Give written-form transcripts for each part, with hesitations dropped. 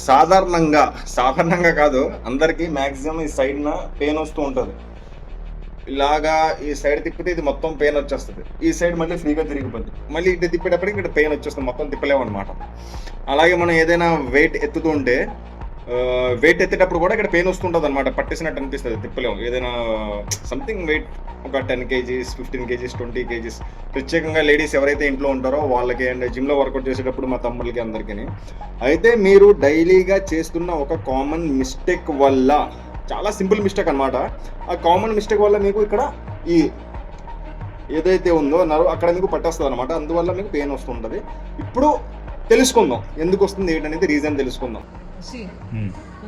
సాధారణంగా కాదు, అందరికీ మ్యాక్సిమం ఈ సైడ్న పెయిన్ వస్తూ ఉంటుంది. ఇలాగా ఈ సైడ్ తిప్పితే ఇది మొత్తం పెయిన్ వచ్చేస్తుంది, ఈ సైడ్ మళ్ళీ ఫ్రీగా తిరిగిపోద్ది, మళ్ళీ ఇటు తిప్పేటప్పటికి ఇక్కడ పెయిన్ వచ్చేస్తుంది, మొత్తం తిప్పలేము అనమాట. అలాగే మనం ఏదైనా వెయిట్ ఎత్తుతూ ఉంటే వెయిట్ ఎత్తేటప్పుడు కూడా ఇక్కడ పెయిన్ వస్తుంటుంది అనమాట, పట్టేసినట్టు అనిపిస్తుంది, తిప్పలేము. ఏదైనా సంథింగ్ వెయిట్ ఒక 10 kgs 15 kgs 20 kgs, ప్రత్యేకంగా లేడీస్ ఎవరైతే ఇంట్లో ఉంటారో వాళ్ళకి అండ్ జిమ్లో వర్కౌట్ చేసేటప్పుడు మా తమ్ముళ్ళకి అందరికీ. అయితే మీరు డైలీగా చేస్తున్న ఒక కామన్ మిస్టేక్ వల్ల, చాలా సింపుల్ మిస్టేక్ అనమాట, ఆ కామన్ మిస్టేక్ వల్ల మీకు ఇక్కడ ఈ ఏదైతే ఉందో నర్వ్ అక్కడ మీకు పట్టేస్తుంది అనమాట, అందువల్ల మీకు పెయిన్ వస్తుంటుంది. ఇప్పుడు తెలుసుకుందాం ఎందుకు వస్తుంది ఏంటనేది, రీజన్ తెలుసుకుందాం.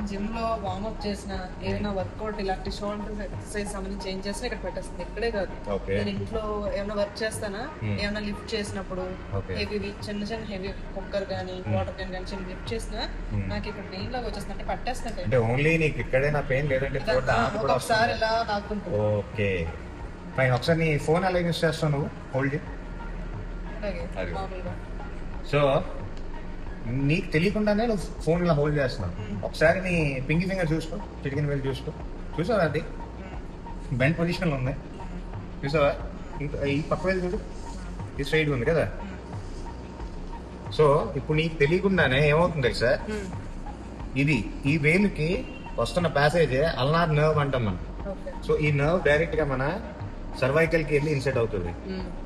జిమ్ లో వార్మప్ చేసిన ఏదైనా వర్కౌట్ ఇలాంటి షోల్డర్ ఎక్సర్సైజ్ సంబంధించి ఏం చేసినా ఇక్కడ పెట్టేస్తుంది. ఇక్కడే కాదు, నేను ఇంట్లో ఏమైనా వర్క్ చేస్తానా, ఏమైనా లిఫ్ట్ చేసినప్పుడు హెవీ చిన్న హెవీ కుక్కర్ కానీ వాటర్ క్యాన్ కానీ చిన్న లిఫ్ట్ చేసినా నాకు ఇక్కడ పెయిన్ లాగా వచ్చేస్తుంది, అంటే పట్టేస్తుంది. అంటే ఓన్లీ నీకు ఇక్కడే నా పెయిన్ లేదంటే ఒకసారి ఇలా నాకుంటుంది. Okay fine. ఒకసారి నీ ఫోన్ అలా యూస్ చేస్తావు నువ్వు, హోల్డ్. మామూలుగా సో నీకు తెలియకుండానే నువ్వు ఫోన్ ఇలా హోల్డ్ చేస్తున్నావు. ఒకసారి నీ పింగి ఫింగర్ చూసుకో, చిటికిన వెళ్ళి చూసావా? అది బెండ్ పొజిషన్లో ఉంది, చూసావా? ఇంకా ఈ పక్క వెళ్ళి చూడు, ఈ స్ట్రైట్ ఉంది కదా. సో ఇప్పుడు నీకు తెలియకుండానే ఏమవుతుంది తెలుసా, ఇది ఈ వేలుకి వస్తున్న ప్యాసేజే అల్నార్ నర్వ్ అంటాం మనం. సో ఈ నర్వ్ డైరెక్ట్ గా మన సర్వైకల్ కి వెళ్ళి ఇన్సెట్ అవుతుంది.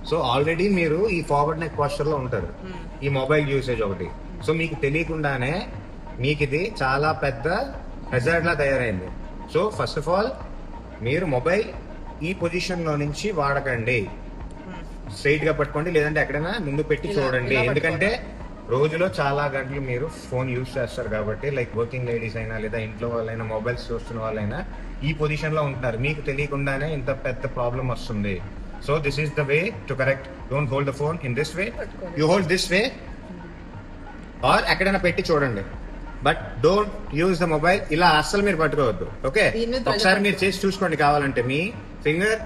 సో ఆల్రెడీ మీరు ఈ ఫార్వర్డ్ నెక్ పోస్చర్ లో ఉంటారు, ఈ మొబైల్ యూసేజ్ ఒకటి. సో మీకు తెలియకుండానే మీకు ఇది చాలా పెద్ద హెజార్డ్ లా తయారైంది. సో ఫస్ట్ ఆఫ్ ఆల్ మీరు మొబైల్ ఈ పొజిషన్ లో నుంచి వాడకండి, స్ట్రైట్ గా పట్టుకోండి, లేదంటే ఎక్కడైనా ముందు పెట్టి చూడండి. ఎందుకంటే రోజులో చాలా గంటలు మీరు ఫోన్ యూజ్ చేస్తారు కాబట్టి, లైక్ వర్కింగ్ లేడీస్ అయినా లేదా ఇంట్లో వాళ్ళైనా మొబైల్స్ చూస్తున్న వాళ్ళైనా ఈ పొజిషన్ లో ఉంటున్నారు, మీకు తెలియకుండానే ఇంత పెద్ద ప్రాబ్లం వస్తుంది. So this is the way to correct. Don't hold the phone in this way, you hold this way or ఎక్కడైనా పెట్టి చూడండి, but don't use the mobile ఇలా అస్సలు మీరు పట్టుకోవద్దు. ఓకే, ఒకసారి మీరు చేసి చూసుకోండి కావాలంటే. మీ finger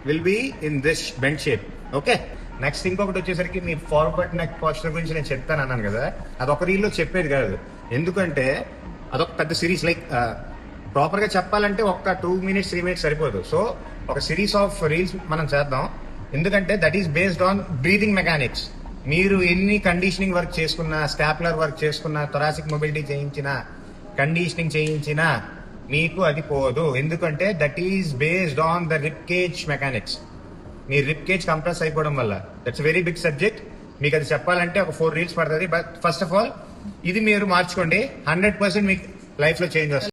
will be in this bend shape. Okay, next ఇంకొకటి వచ్చేసరికి మీ ఫార్వర్డ్ నెక్ పోస్చర్ గురించి నేను చెప్తాను అన్నాను కదా, అదొక రీల్లో చెప్పేది కాదు. ఎందుకంటే అదొక పెద్ద సిరీస్, లైక్ ప్రాపర్ గా చెప్పాలంటే ఒక్క 2 minutes 3 minutes సరిపోదు. సో ఒక సిరీస్ ఆఫ్ రీల్స్ మనం చేద్దాం, ఎందుకంటే that is based on breathing mechanics. మీరు ఎన్ని కండిషనింగ్ వర్క్ చేసుకున్నా, స్కాపులర్ వర్క్ చేసుకున్నా, థొరాసిక్ మొబిలిటీ చేయించినా, కండిషనింగ్ చేయించినా మీకు అది పోదు. ఎందుకంటే that is based on the rib cage mechanics. మీ రిప్ కేజ్ కంప్రెస్ అయిపోవడం వల్ల, దట్స్ వెరీ బిగ్ సబ్జెక్ట్. మీకు అది చెప్పాలంటే ఒక 4 reels పడుతుంది. బట్ ఫస్ట్ ఆఫ్ ఆల్ ఇది మీరు మార్చుకోండి, 100% మీకు లైఫ్ లో చేంజ్ వస్తుంది.